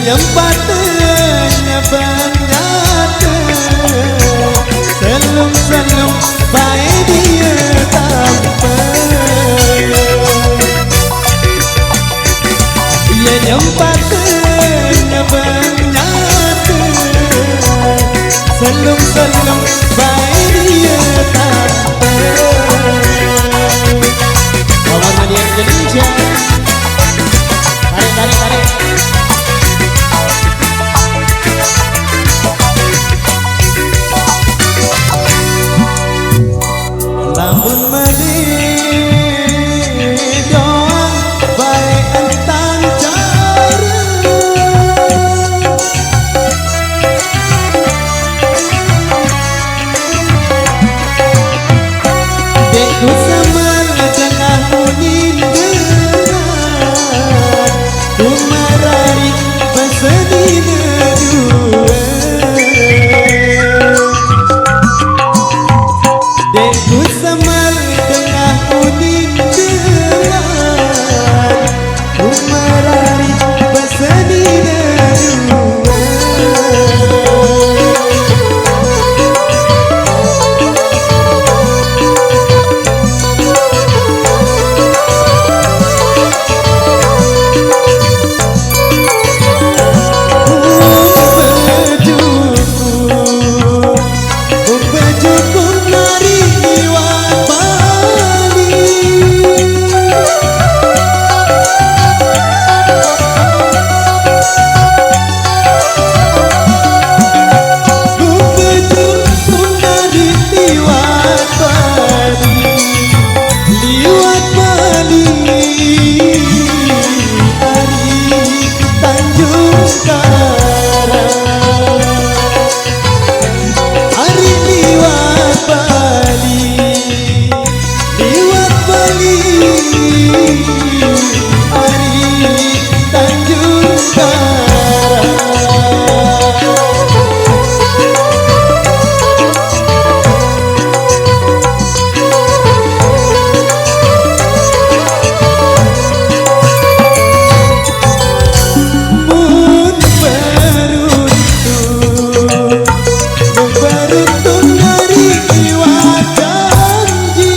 Nyempatnya banyak selum-selum baik dia tampil. Ya nyempatnya banyak selum-selum baik dia tampil. Kamar mandi Indonesia. Tarik. Lamun meni doang baik entang cara dekku semar tengah munin dengar kumarari pesedina dua dekku semar tengah unin dengar kumarari pesedina dua. Bejuku nari iwan Bali. Bejuku nari iwan Bali, liwat Bali dari Tanjung Karang. Hari liwat Bali, hari Tanjung Karang. Mun beruntung hari iwan janji.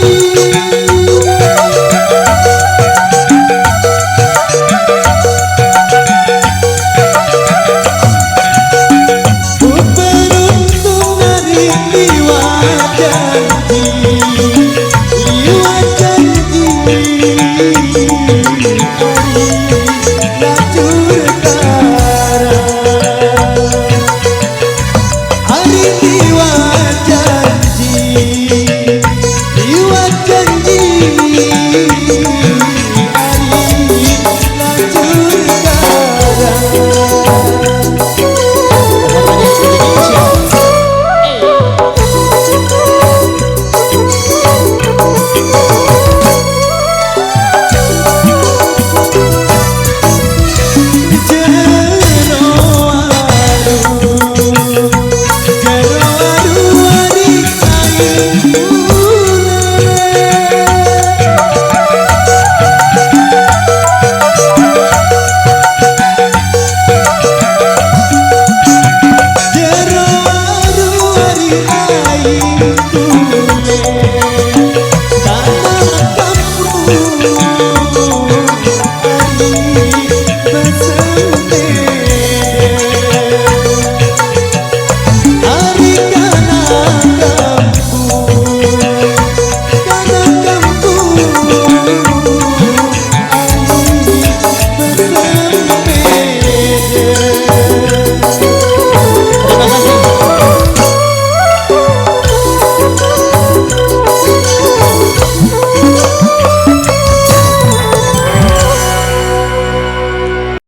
Beruntung hari iwan janji, hari lacur karang. Hari liwat janji, hari lacur